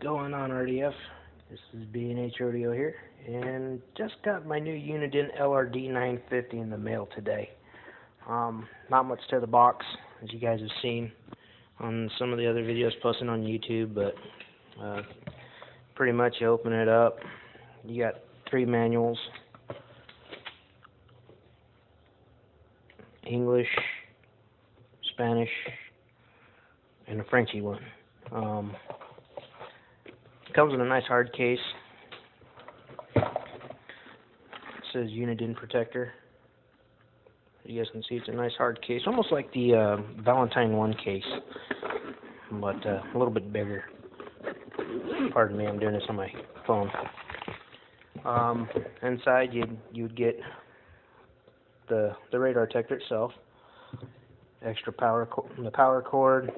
Going on, RDF? This is B&H Rodeo here, and just got my new Uniden LRD950 in the mail today. Not much to the box, as you guys have seen on some of the other videos posted on YouTube, but pretty much you open it up, you got 3 manuals: English, Spanish, and a Frenchy one. Comes in a nice hard case. It says Uniden Protector. You guys can see it's a nice hard case, almost like the Valentine 1 case, but a little bit bigger. Pardon me, I'm doing this on my phone. Inside you'd get the radar detector itself, extra power, the power cord.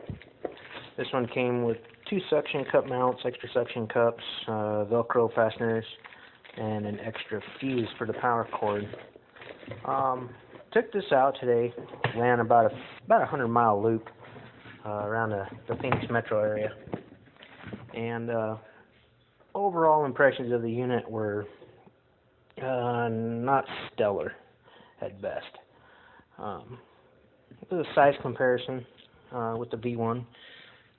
This one came with 2 suction cup mounts, extra suction cups, Velcro fasteners, and an extra fuse for the power cord. Took this out today, ran about a 100-mile loop around the Phoenix metro area, and overall impressions of the unit were not stellar at best. This is a size comparison with the V1.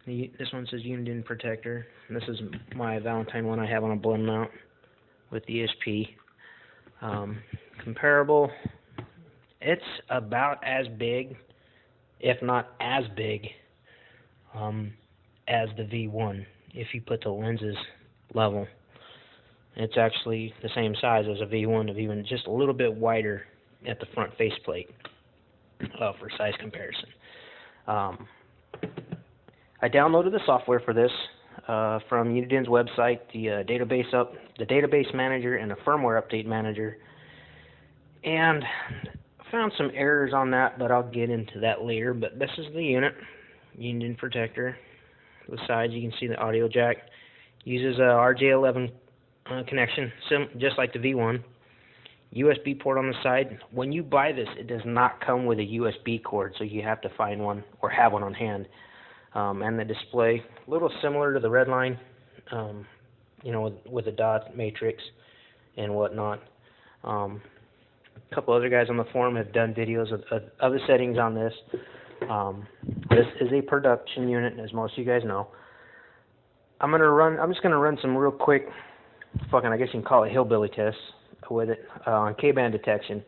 This one says Uniden Protector, and this is my Valentine one I have on a blend mount with ESP. Comparable, it's about as big, if not as big, as the V1 if you put the lenses level. It's actually the same size as a V1, if even just a little bit wider at the front faceplate for size comparison. I downloaded the software for this from Uniden's website, the database manager and a firmware update manager, and found some errors on that, but I'll get into that later. But this is the unit, Uniden Protector. The sides, you can see the audio jack. Uses a RJ11 connection, just like the V1. USB port on the side. When you buy this, it does not come with a USB cord, so you have to find one or have one on hand. And the display, a little similar to the Redline, with the dot matrix and whatnot. A couple other guys on the forum have done videos of the settings on this. This is a production unit, as most of you guys know. I'm just gonna run some real quick, I guess you can call it hillbilly tests with it on K-band detection.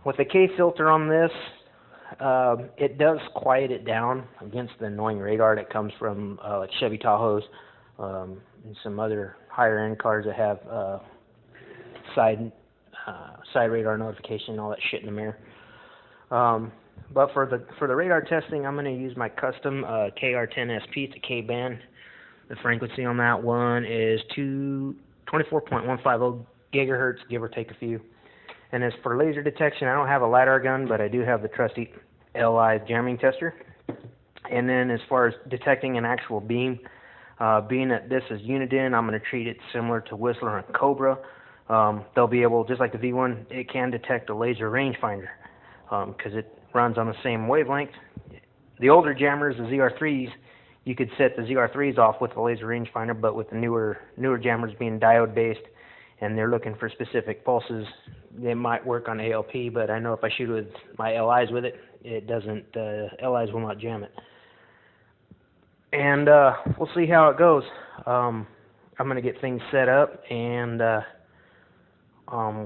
With the K filter on this, it does quiet it down against the annoying radar that comes from like Chevy Tahoes and some other higher end cars that have side radar notification and all that shit in the mirror. But for the radar testing, I'm going to use my custom KR10SP. It's a K-band. The frequency on that one is 24.150 gigahertz, give or take a few. And as for laser detection, I don't have a LiDAR gun, but I do have the trusty LI jamming tester. And then as far as detecting an actual beam, being that this is Uniden, I'm going to treat it similar to Whistler and Cobra. They'll be able, just like the V1, it can detect a laser rangefinder because it runs on the same wavelength. The older jammers, the ZR3s, you could set the ZR3s off with the laser rangefinder, but with the newer jammers being diode based, and they're looking for specific pulses, they might work on ALP, but I know if I shoot with my LIs with it, it doesn't, LIs will not jam it. And we'll see how it goes. I'm going to get things set up, and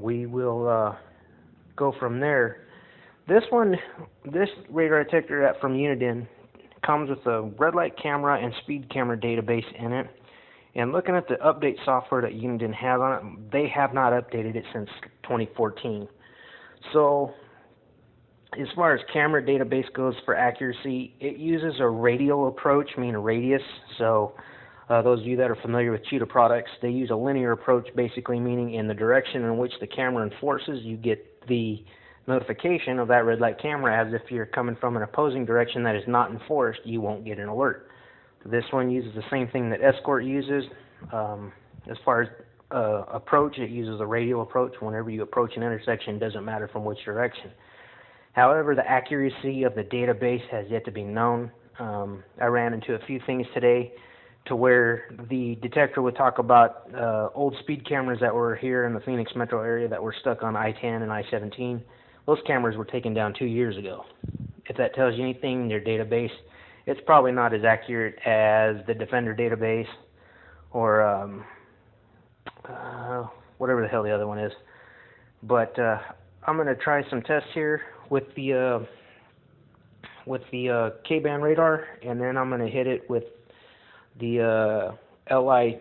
we will go from there. This radar detector from Uniden comes with a red light camera and speed camera database in it. And looking at the update software that Uniden has on it, they have not updated it since 2014. So as far as camera database goes for accuracy, it uses a radial approach, meaning a radius. So those of you that are familiar with Cheetah products, they use a linear approach, basically meaning in the direction in which the camera enforces, you get the notification of that red light camera. As if you're coming from an opposing direction that is not enforced, you won't get an alert. This one uses the same thing that Escort uses. As far as approach, it uses a radial approach. Whenever you approach an intersection, it doesn't matter from which direction. However, the accuracy of the database has yet to be known. I ran into a few things today to where the detector would talk about old speed cameras that were here in the Phoenix metro area that were stuck on I-10 and I-17. Those cameras were taken down 2 years ago. If that tells you anything, their database, it's probably not as accurate as the Defender database or whatever the hell the other one is. But I'm going to try some tests here with the K-band radar, and then I'm going to hit it with the LI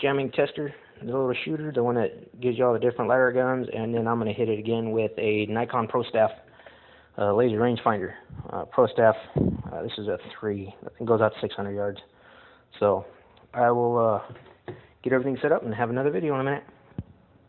jamming tester, the little shooter, the one that gives you all the different LiDAR guns, and then I'm going to hit it again with a Nikon ProStaff laser rangefinder. ProStaff, this is a 3, it goes out to 600 yards. So I will get everything set up and have another video in a minute.